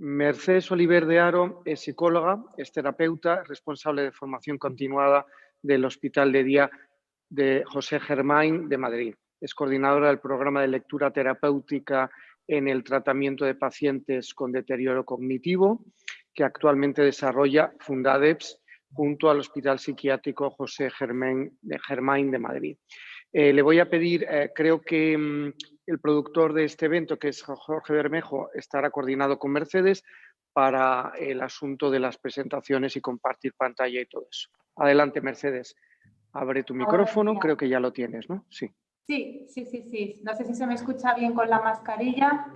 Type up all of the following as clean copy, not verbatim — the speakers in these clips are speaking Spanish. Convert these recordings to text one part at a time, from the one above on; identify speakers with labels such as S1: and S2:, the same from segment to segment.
S1: Mercedes Oliver de Haro es psicóloga, es terapeuta, responsable de formación continuada del Hospital de Día de José Germain de Madrid. Es coordinadora del programa de lectura terapéutica en el tratamiento de pacientes con deterioro cognitivo, que actualmente desarrolla Fundadeps junto al Hospital Psiquiátrico José Germain de Madrid. Le voy a pedir, creo que el productor de este evento, que es Jorge Bermejo, estará coordinado con Mercedes para el asunto de las presentaciones y compartir pantalla y todo eso. Adelante, Mercedes. Abre tu micrófono, creo que ya lo tienes, ¿no? Sí.
S2: Sí. No sé si se me escucha bien con la mascarilla.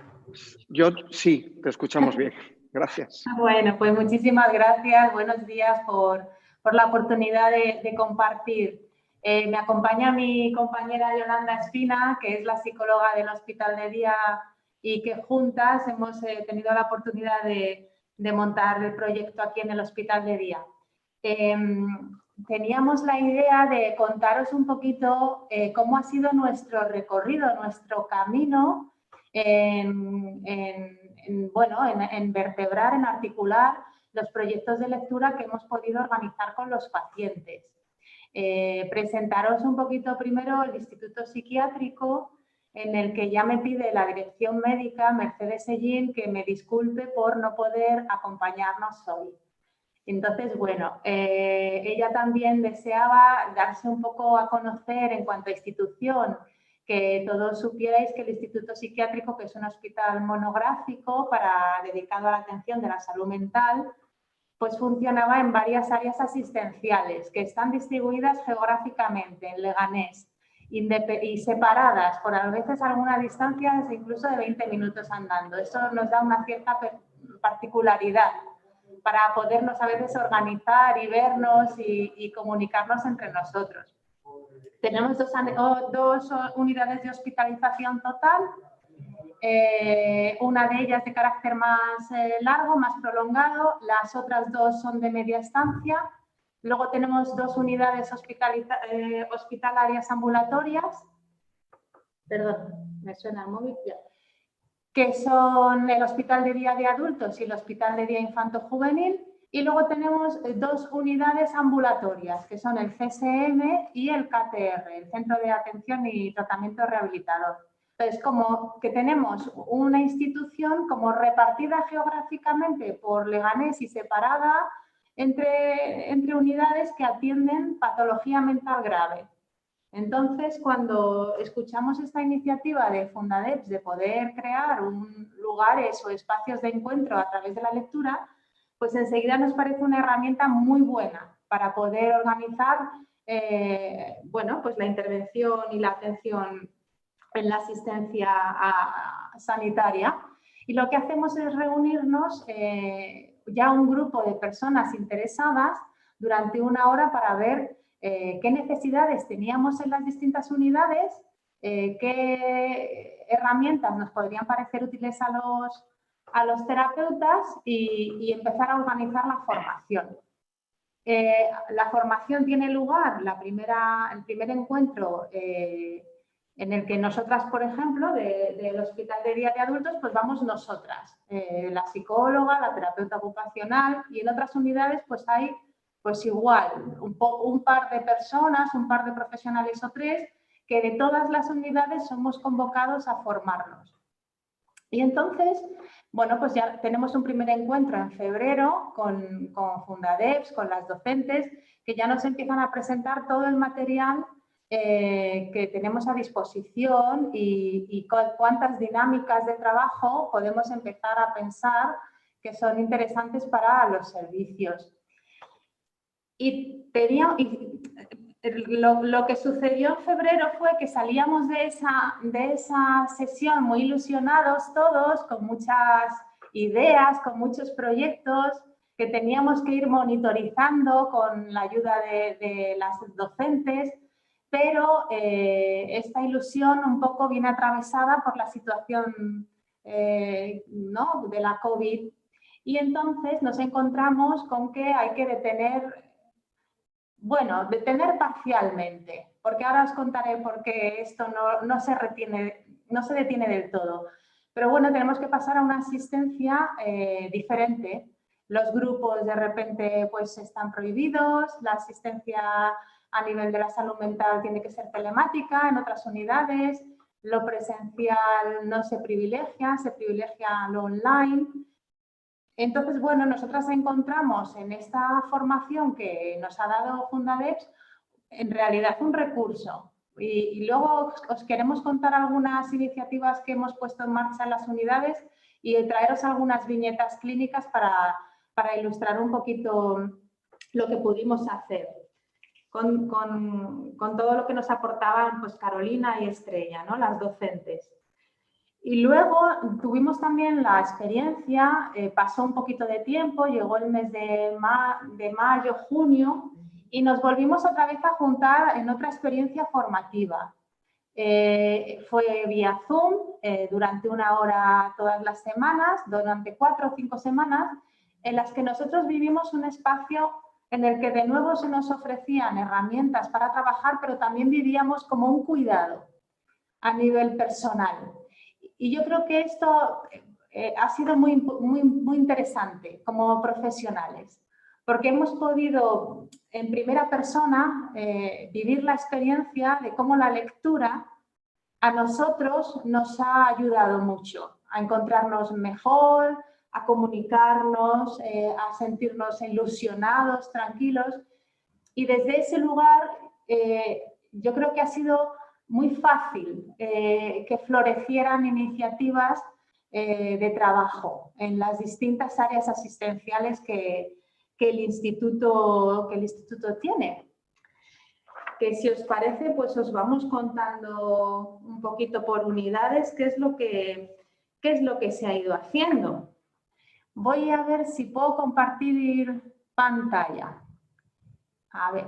S1: Yo sí, te escuchamos bien. Gracias.
S2: Bueno, pues muchísimas gracias. Buenos días por la oportunidad de compartir. Me acompaña mi compañera Yolanda Espina, que es la psicóloga del Hospital de Día, y que juntas hemos tenido la oportunidad de montar el proyecto aquí en el Hospital de Día. Teníamos la idea de contaros un poquito cómo ha sido nuestro recorrido, nuestro camino en vertebrar, en articular los proyectos de lectura que hemos podido organizar con los pacientes. Presentaros un poquito primero el Instituto Psiquiátrico, en el que ya me pide la dirección médica, Mercedes Sellín, que me disculpe por no poder acompañarnos hoy. Entonces, bueno, ella también deseaba darse un poco a conocer en cuanto a institución, que todos supierais que el Instituto Psiquiátrico, que es un hospital monográfico dedicado a la atención de la salud mental, pues funcionaba en varias áreas asistenciales que están distribuidas geográficamente en Leganés y separadas por a veces alguna distancia, incluso de 20 minutos andando. Eso nos da una cierta particularidad para podernos a veces organizar y vernos y comunicarnos entre nosotros. Tenemos dos unidades de hospitalización total, una de ellas de carácter más largo, más prolongado, las otras dos son de media estancia. Luego tenemos dos unidades hospitalarias ambulatorias, perdón, me suena el móvil ya, que son el Hospital de Día de Adultos y el Hospital de Día Infanto-Juvenil. Y luego tenemos dos unidades ambulatorias, que son el CSM y el KTR, el Centro de Atención y Tratamiento Rehabilitador. Entonces, como que tenemos una institución como repartida geográficamente por Leganés y separada entre unidades que atienden patología mental grave. Entonces, cuando escuchamos esta iniciativa de Fundadeps de poder crear lugares o espacios de encuentro a través de la lectura, pues enseguida nos parece una herramienta muy buena para poder organizar pues la intervención y la atención en la asistencia sanitaria. Y lo que hacemos es reunirnos ya un grupo de personas interesadas durante una hora para ver qué necesidades teníamos en las distintas unidades, qué herramientas nos podrían parecer útiles a los terapeutas y empezar a organizar la formación. La formación tiene lugar, el primer encuentro en el que nosotras, por ejemplo, del Hospital de Día de Adultos, pues vamos nosotras, la psicóloga, la terapeuta ocupacional, y en otras unidades pues hay pues igual un par de personas, un par de profesionales o tres, que de todas las unidades somos convocados a formarnos. Y entonces, bueno, pues ya tenemos un primer encuentro en febrero con Fundadeps, con las docentes, que ya nos empiezan a presentar todo el material que tenemos a disposición y cuántas dinámicas de trabajo podemos empezar a pensar que son interesantes para los servicios. Lo que sucedió en febrero fue que salíamos de esa sesión muy ilusionados todos, con muchas ideas, con muchos proyectos que teníamos que ir monitorizando con la ayuda de las docentes, pero esta ilusión un poco viene atravesada por la situación ¿no? de la COVID, y entonces nos encontramos con que hay que detener parcialmente, porque ahora os contaré por qué esto no se detiene del todo. Pero bueno, tenemos que pasar a una asistencia diferente. Los grupos de repente pues están prohibidos, la asistencia a nivel de la salud mental tiene que ser telemática en otras unidades, lo presencial no se privilegia lo online. Entonces, bueno, nosotras encontramos en esta formación que nos ha dado Fundadeps en realidad un recurso. Y luego os queremos contar algunas iniciativas que hemos puesto en marcha en las unidades y traeros algunas viñetas clínicas para ilustrar un poquito lo que pudimos hacer con todo lo que nos aportaban pues Carolina y Estrella, ¿no? Las docentes. Y luego tuvimos también la experiencia, pasó un poquito de tiempo, llegó el mes de mayo, junio, y nos volvimos otra vez a juntar en otra experiencia formativa. Fue vía Zoom durante 1 hora todas las semanas, durante 4 o 5 semanas, en las que nosotros vivimos un espacio en el que de nuevo se nos ofrecían herramientas para trabajar, pero también vivíamos como un cuidado a nivel personal. Y yo creo que esto ha sido muy interesante como profesionales, porque hemos podido en primera persona vivir la experiencia de cómo la lectura a nosotros nos ha ayudado mucho a encontrarnos mejor, a comunicarnos, a sentirnos ilusionados, tranquilos. Y desde ese lugar yo creo que ha sido muy fácil que florecieran iniciativas de trabajo en las distintas áreas asistenciales que el instituto tiene. Que si os parece, pues os vamos contando un poquito por unidades qué es lo que se ha ido haciendo. Voy a ver si puedo compartir pantalla. A ver.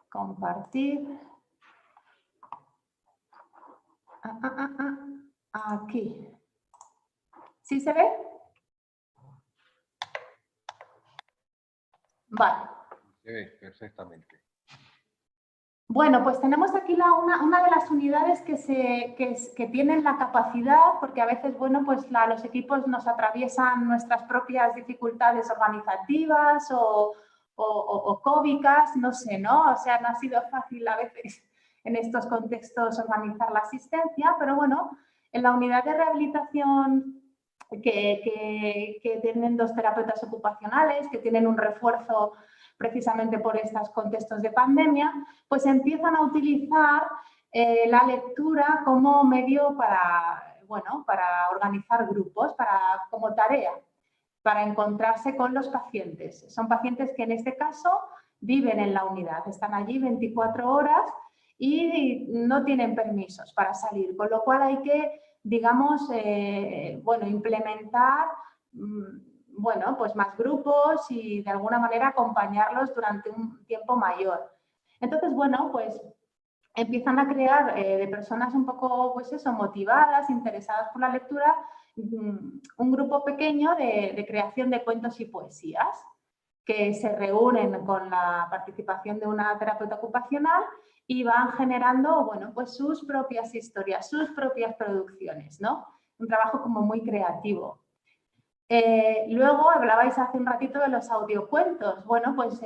S2: Compartir. Aquí. ¿Sí se ve? Vale.
S3: Se ve perfectamente.
S2: Bueno, pues tenemos aquí una de las unidades que tienen la capacidad, porque a veces, bueno, pues los equipos nos atraviesan nuestras propias dificultades organizativas o cóbicas, no sé, ¿no? O sea, no ha sido fácil a veces en estos contextos organizar la asistencia, pero bueno, en la unidad de rehabilitación que tienen 2 terapeutas ocupacionales, que tienen un refuerzo precisamente por estos contextos de pandemia, pues empiezan a utilizar la lectura como medio para organizar grupos, como tarea, para encontrarse con los pacientes. Son pacientes que en este caso viven en la unidad, están allí 24 horas y no tienen permisos para salir, con lo cual hay que, digamos, implementar pues más grupos y de alguna manera acompañarlos durante un tiempo mayor. Entonces, bueno, pues empiezan a crear de personas un poco, pues eso, motivadas, interesadas por la lectura, un grupo pequeño de creación de cuentos y poesías que se reúnen con la participación de una terapeuta ocupacional y van generando, bueno, pues sus propias historias, sus propias producciones, ¿no? Un trabajo como muy creativo. Luego hablabais hace un ratito de los audiocuentos. Bueno, pues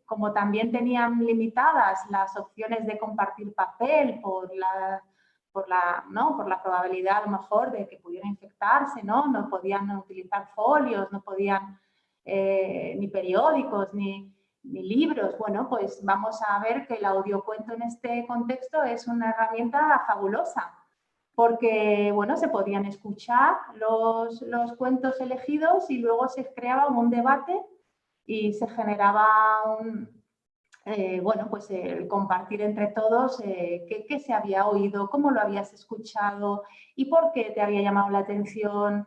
S2: como también tenían limitadas las opciones de compartir papel por la probabilidad a lo mejor de que pudiera infectarse, no podían utilizar folios, no podían ni periódicos, ni libros. Bueno, pues vamos a ver que el audiocuento en este contexto es una herramienta fabulosa, porque bueno, se podían escuchar los cuentos elegidos y luego se creaba un debate y se generaba el compartir entre todos qué se había oído, cómo lo habías escuchado y por qué te había llamado la atención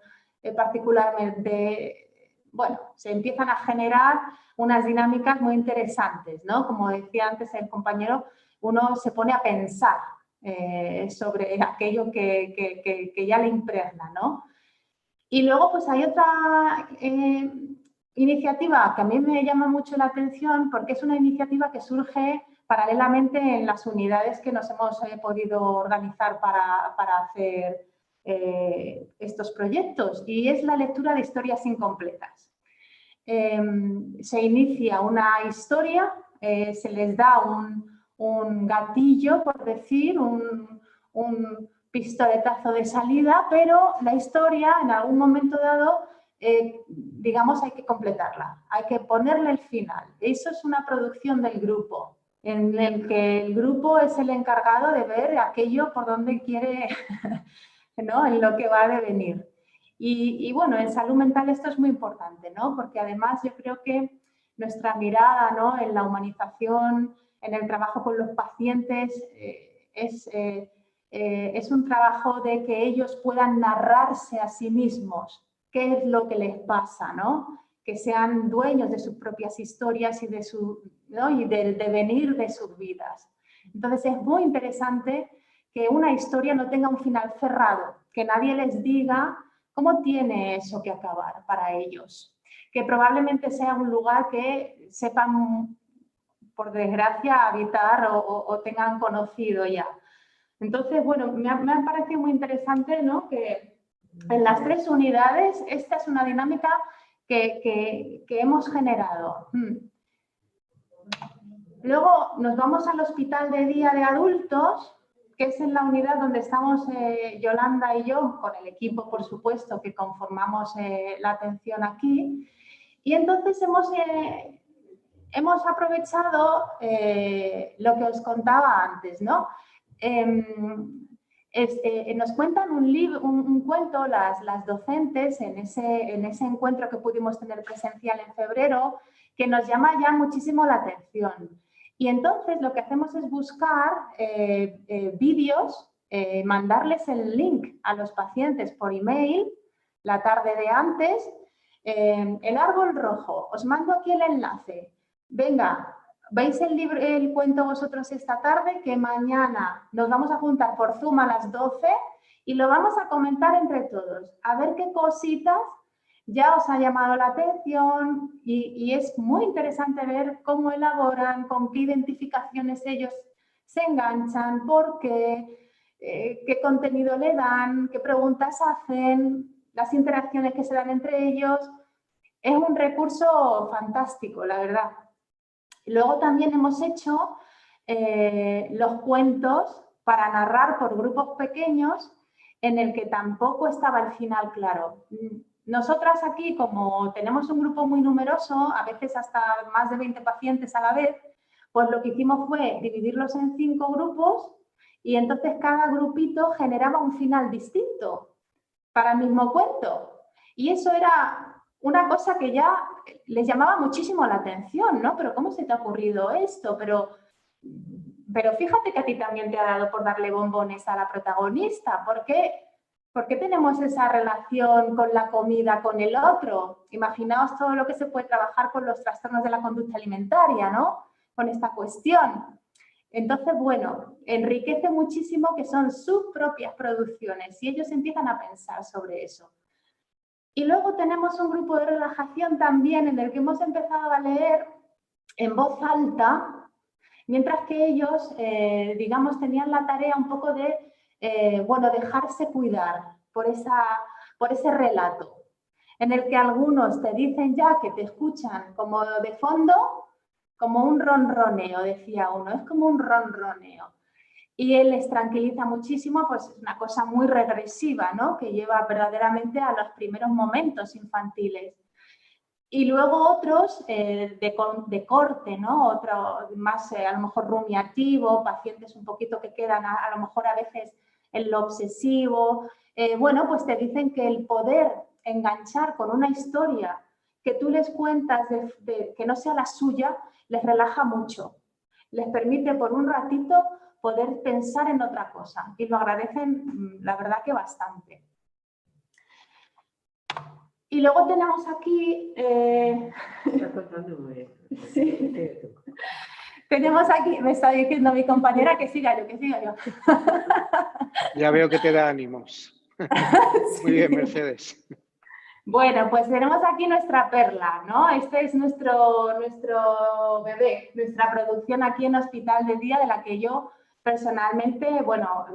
S2: particularmente. Bueno, se empiezan a generar unas dinámicas muy interesantes, ¿no? Como decía antes el compañero, uno se pone a pensar sobre aquello que ya le impregna, ¿no? Y luego pues hay otra iniciativa que a mí me llama mucho la atención porque es una iniciativa que surge paralelamente en las unidades que nos hemos podido organizar para hacer estos proyectos, y es la lectura de historias incompletas. Se inicia una historia, se les da un gatillo, por decir, un pistoletazo de salida, pero la historia en algún momento dado, digamos, hay que completarla, hay que ponerle el final. Eso es una producción del grupo, en el que el grupo es el encargado de ver aquello por donde quiere, ¿no?, en lo que va a devenir. Y bueno, en salud mental esto es muy importante, ¿no?, porque además yo creo que nuestra mirada, ¿no?, en la humanización, en el trabajo con los pacientes, es un trabajo de que ellos puedan narrarse a sí mismos qué es lo que les pasa, ¿no?, que sean dueños de sus propias historias y, ¿no?, y del devenir de sus vidas. Entonces es muy interesante que una historia no tenga un final cerrado, que nadie les diga cómo tiene eso que acabar para ellos, que probablemente sea un lugar que sepan, por desgracia, habitar o tengan conocido ya. Entonces, bueno, me ha parecido muy interesante, ¿no?, que en las 3 unidades esta es una dinámica que hemos generado. Luego nos vamos al hospital de día de adultos, que es en la unidad donde estamos Yolanda y yo, con el equipo, por supuesto, que conformamos la atención aquí. Y entonces hemos aprovechado lo que os contaba antes, ¿no? Nos cuentan un cuento las docentes en ese encuentro que pudimos tener presencial en febrero, que nos llama ya muchísimo la atención. Y entonces lo que hacemos es buscar vídeos, mandarles el link a los pacientes por email la tarde de antes. El árbol rojo, os mando aquí el enlace. Venga, veis el cuento vosotros esta tarde, que mañana nos vamos a juntar por Zoom a las 12 y lo vamos a comentar entre todos. A ver qué cositas ya os ha llamado la atención, y es muy interesante ver cómo elaboran, con qué identificaciones ellos se enganchan, por qué, qué contenido le dan, qué preguntas hacen, las interacciones que se dan entre ellos. Es un recurso fantástico, la verdad. Luego también hemos hecho los cuentos para narrar por grupos pequeños, en el que tampoco estaba el final claro. Nosotras aquí, como tenemos un grupo muy numeroso, a veces hasta más de 20 pacientes a la vez, pues lo que hicimos fue dividirlos en 5 grupos, y entonces cada grupito generaba un final distinto para el mismo cuento. Y eso era una cosa que ya les llamaba muchísimo la atención, ¿no? Pero ¿cómo se te ha ocurrido esto? Pero fíjate que a ti también te ha dado por darle bombones a la protagonista. ¿Por qué tenemos esa relación con la comida, con el otro? Imaginaos todo lo que se puede trabajar con los trastornos de la conducta alimentaria, ¿no?, con esta cuestión. Entonces, bueno, enriquece muchísimo que son sus propias producciones y ellos empiezan a pensar sobre eso. Y luego tenemos un grupo de relajación también, en el que hemos empezado a leer en voz alta, mientras que ellos, digamos, tenían la tarea un poco de, bueno, dejarse cuidar por ese relato, en el que algunos te dicen ya que te escuchan como de fondo, como un ronroneo, decía uno, es como un ronroneo. Y él les tranquiliza muchísimo, pues es una cosa muy regresiva, ¿no?, que lleva verdaderamente a los primeros momentos infantiles. Y luego otros de corte, ¿no?, otro más a lo mejor rumiativo, pacientes un poquito que quedan a lo mejor a veces en lo obsesivo. Bueno, pues te dicen que el poder enganchar con una historia que tú les cuentas que no sea la suya, les relaja mucho. Les permite por un ratito poder pensar en otra cosa, y lo agradecen, la verdad, que bastante. Y luego tenemos aquí... Sí. Tenemos aquí, me está diciendo mi compañera que siga yo.
S1: Ya veo que te da ánimos.
S2: Sí.
S1: Muy bien, Mercedes.
S2: Bueno, pues tenemos aquí nuestra perla, ¿no? Este es nuestro bebé, nuestra producción aquí en Hospital de Día, de la que yo personalmente, bueno,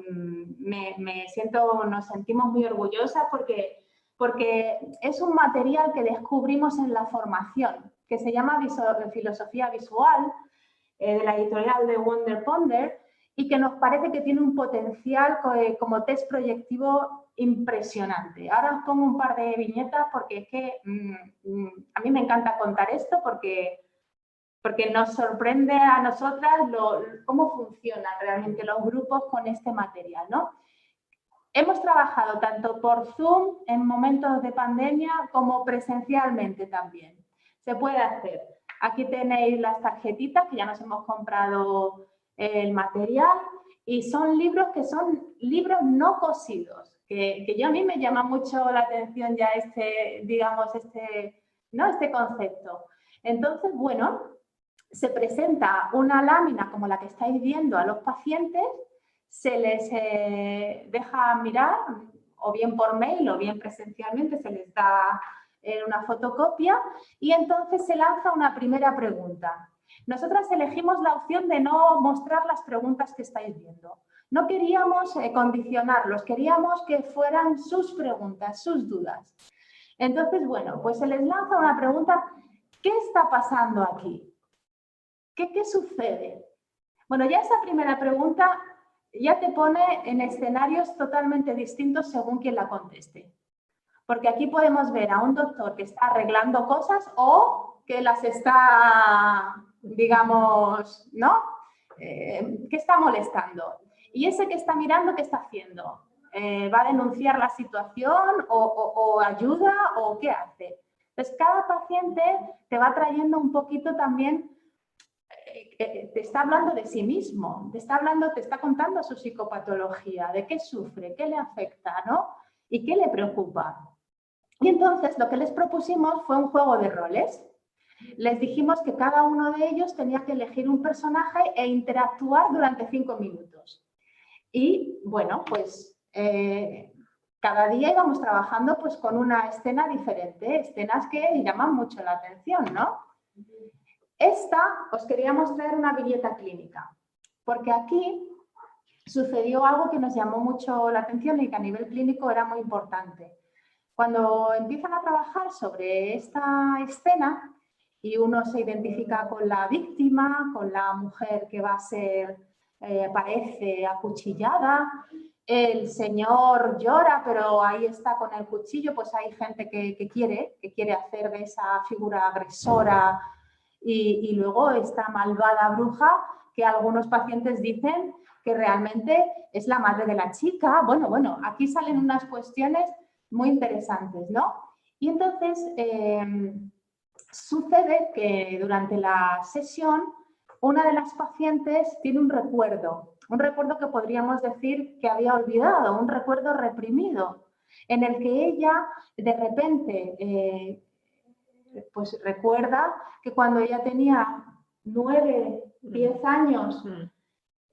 S2: nos sentimos muy orgullosas porque es un material que descubrimos en la formación, que se llama Filosofía Visual, de la editorial de Wonder Ponder, y que nos parece que tiene un potencial como test proyectivo impresionante. Ahora os pongo un par de viñetas porque es que a mí me encanta contar esto porque nos sorprende a nosotras cómo funcionan realmente los grupos con este material, ¿no? Hemos trabajado tanto por Zoom en momentos de pandemia como presencialmente también. Se puede hacer. Aquí tenéis las tarjetitas que ya nos hemos comprado el material y son libros que son libros no cosidos, que a mí me llama mucho la atención ya este concepto. Entonces, bueno, se presenta una lámina como la que estáis viendo a los pacientes, se les deja mirar, o bien por mail o bien presencialmente, se les da una fotocopia y entonces se lanza una primera pregunta. Nosotras elegimos la opción de no mostrar las preguntas que estáis viendo. No queríamos condicionarlos, queríamos que fueran sus preguntas, sus dudas. Entonces, bueno, pues se les lanza una pregunta, ¿qué está pasando aquí? ¿Qué sucede? Bueno, ya esa primera pregunta ya te pone en escenarios totalmente distintos según quien la conteste. Porque aquí podemos ver a un doctor que está arreglando cosas o que las está, digamos, ¿no? Que está molestando. Y ese que está mirando, ¿qué está haciendo? ¿Va a denunciar la situación o ayuda o qué hace? Entonces, cada paciente te va trayendo un poquito también, te está hablando de sí mismo, te está contando su psicopatología, de qué sufre, qué le afecta, ¿no? Y qué le preocupa. Y entonces lo que les propusimos fue un juego de roles. Les dijimos que cada uno de ellos tenía que elegir un personaje e interactuar durante 5 minutos. Y bueno, pues cada día íbamos trabajando pues con una escena diferente, escenas que llaman mucho la atención, ¿no? Esta os quería mostrar una viñeta clínica, porque aquí sucedió algo que nos llamó mucho la atención y que a nivel clínico era muy importante. Cuando empiezan a trabajar sobre esta escena y uno se identifica con la víctima, con la mujer que va a ser, parece acuchillada, el señor llora, pero ahí está con el cuchillo, pues hay gente que quiere hacer de esa figura agresora y luego esta malvada bruja que algunos pacientes dicen que realmente es la madre de la chica. Bueno, aquí salen unas cuestiones muy interesantes, ¿no? Y entonces sucede que durante la sesión una de las pacientes tiene un recuerdo que podríamos decir que había olvidado, un recuerdo reprimido, en el que ella de repente pues recuerda que cuando ella tenía 9, 10 años,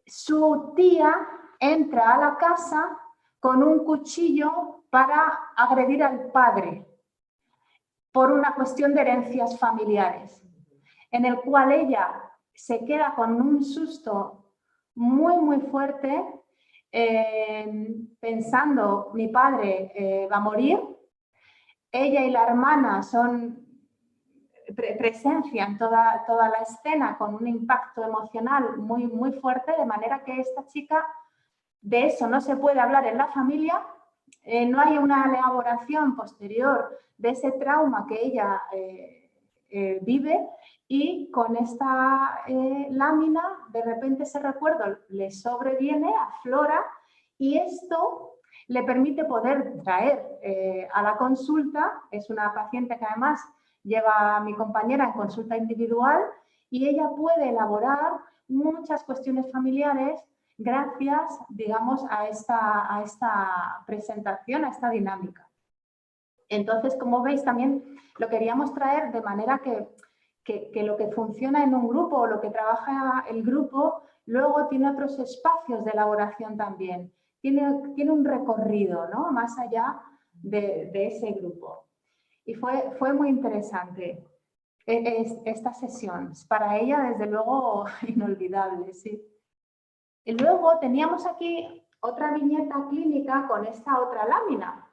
S2: su tía entra a la casa con un cuchillo para agredir al padre por una cuestión de herencias familiares, en el cual ella se queda con un susto muy, muy fuerte, pensando, mi padre va a morir. Ella y la hermana presencian toda la escena con un impacto emocional muy, muy fuerte, de manera que esta chica, de eso no se puede hablar en la familia, no hay una elaboración posterior de ese trauma que ella vive, y con esta lámina de repente ese recuerdo le sobreviene, aflora, y esto le permite poder traer a la consulta. Es una paciente que además lleva a mi compañera en consulta individual y ella puede elaborar muchas cuestiones familiares gracias, digamos, a esta presentación, a esta dinámica. Entonces, como veis, también lo queríamos traer de manera que lo que funciona en un grupo o lo que trabaja el grupo luego tiene otros espacios de elaboración también. Tiene un recorrido, ¿no?, más allá de ese grupo. Y fue muy interesante esta sesión. Para ella, desde luego, inolvidable, sí. Y luego teníamos aquí otra viñeta clínica con esta otra lámina.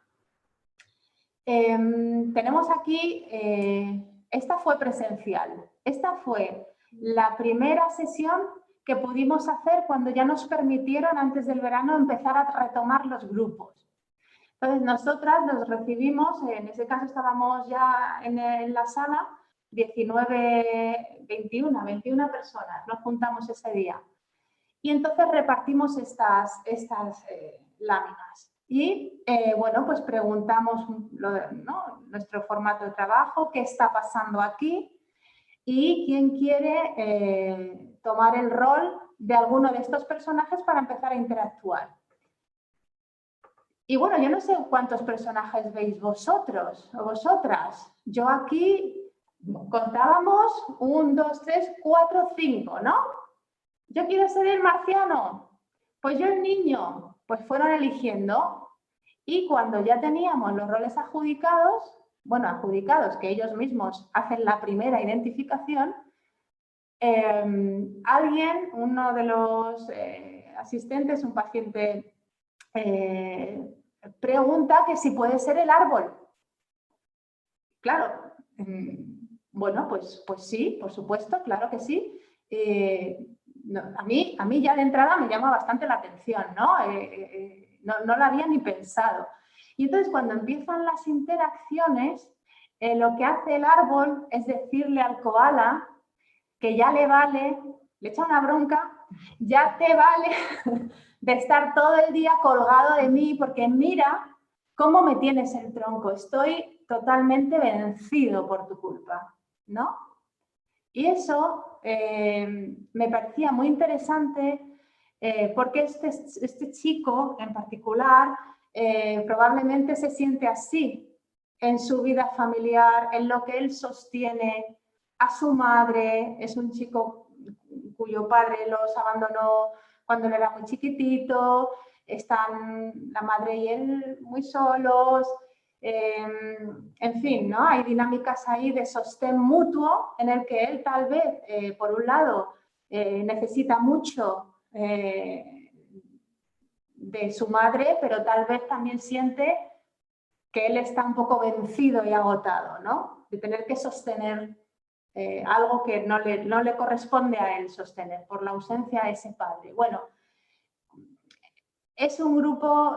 S2: Tenemos aquí, esta fue presencial. Esta fue la primera sesión que pudimos hacer cuando ya nos permitieron antes del verano empezar a retomar los grupos. Entonces nosotras nos recibimos, en ese caso estábamos ya en la sala, 21 personas, nos juntamos ese día. Y entonces repartimos estas láminas. Y bueno, pues preguntamos ¿no? nuestro formato de trabajo, qué está pasando aquí y quién quiere tomar el rol de alguno de estos personajes para empezar a interactuar. Y bueno, yo no sé cuántos personajes veis vosotros o vosotras. Yo aquí contábamos 1, 2, 3, 4, 5, ¿no? Yo quiero ser el marciano, pues yo el niño, pues fueron eligiendo y cuando ya teníamos los roles adjudicados, bueno, adjudicados, que ellos mismos hacen la primera identificación, alguien, uno de los asistentes, un paciente, pregunta que si puede ser el árbol. Claro, bueno, pues sí, por supuesto, claro que sí. No, a mí ya de entrada me llama bastante la atención, ¿no? No lo había ni pensado. Y entonces cuando empiezan las interacciones, lo que hace el árbol es decirle al koala que ya le vale, le echa una bronca, ya te vale de estar todo el día colgado de mí porque mira cómo me tienes el tronco, estoy totalmente vencido por tu culpa, ¿no? Y eso me parecía muy interesante porque este chico en particular probablemente se siente así en su vida familiar, en lo que él sostiene a su madre. Es un chico cuyo padre los abandonó cuando él era muy chiquitito, están la madre y él muy solos. En fin, ¿no? Hay dinámicas ahí de sostén mutuo en el que él tal vez, por un lado, necesita mucho de su madre, pero tal vez también siente que él está un poco vencido y agotado, ¿no? De tener que sostener algo que no le corresponde a él sostener por la ausencia de ese padre. Bueno, es un grupo,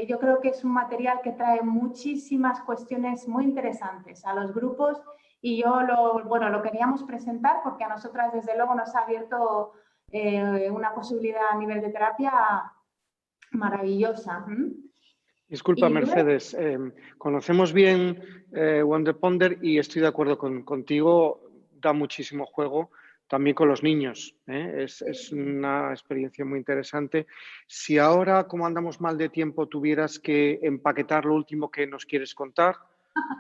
S2: yo creo que es un material que trae muchísimas cuestiones muy interesantes a los grupos y yo lo queríamos presentar porque a nosotras desde luego nos ha abierto una posibilidad a nivel de terapia maravillosa.
S1: Disculpa, Mercedes, conocemos bien Wonder Ponder y estoy de acuerdo contigo, da muchísimo juego. También con los niños, es una experiencia muy interesante. Si ahora, como andamos mal de tiempo, tuvieras que empaquetar lo último que nos quieres contar,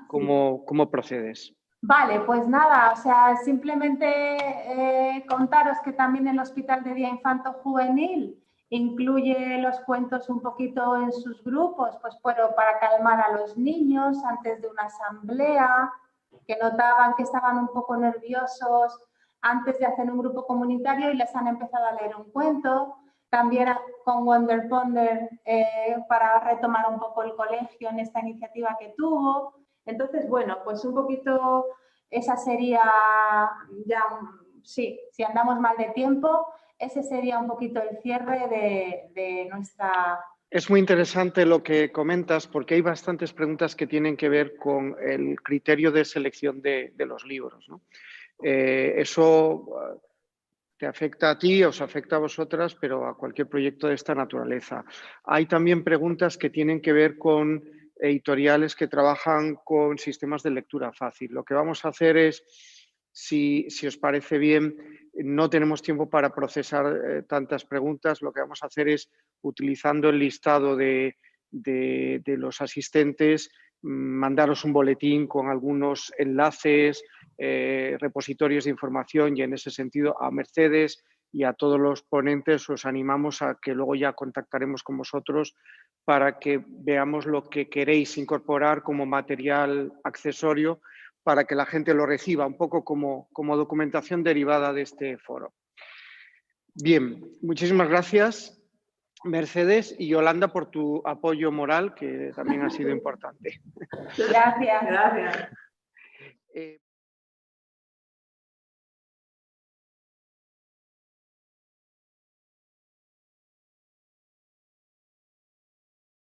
S1: ¿cómo procedes?
S2: Vale, pues nada, o sea, simplemente contaros que también el Hospital de Día Infanto Juvenil incluye los cuentos un poquito en sus grupos, pues bueno, para calmar a los niños antes de una asamblea, que notaban que estaban un poco nerviosos antes de hacer un grupo comunitario y les han empezado a leer un cuento. También con Wonder Ponder para retomar un poco el colegio en esta iniciativa que tuvo. Entonces, bueno, pues un poquito esa sería ya, sí, si andamos mal de tiempo, ese sería un poquito el cierre de nuestra...
S1: Es muy interesante lo que comentas porque hay bastantes preguntas que tienen que ver con el criterio de selección de los libros, ¿no? Eso te afecta a ti, os afecta a vosotras, pero a cualquier proyecto de esta naturaleza. Hay también preguntas que tienen que ver con editoriales que trabajan con sistemas de lectura fácil. Lo que vamos a hacer es, si os parece bien, no tenemos tiempo para procesar tantas preguntas. Lo que vamos a hacer es, utilizando el listado de los asistentes, mandaros un boletín con algunos enlaces, repositorios de información y en ese sentido a Mercedes y a todos los ponentes os animamos a que luego ya contactaremos con vosotros para que veamos lo que queréis incorporar como material accesorio para que la gente lo reciba, un poco como documentación derivada de este foro. Bien, muchísimas gracias, Mercedes y Yolanda, por tu apoyo moral, que también ha sido importante.
S2: Gracias.
S4: Gracias.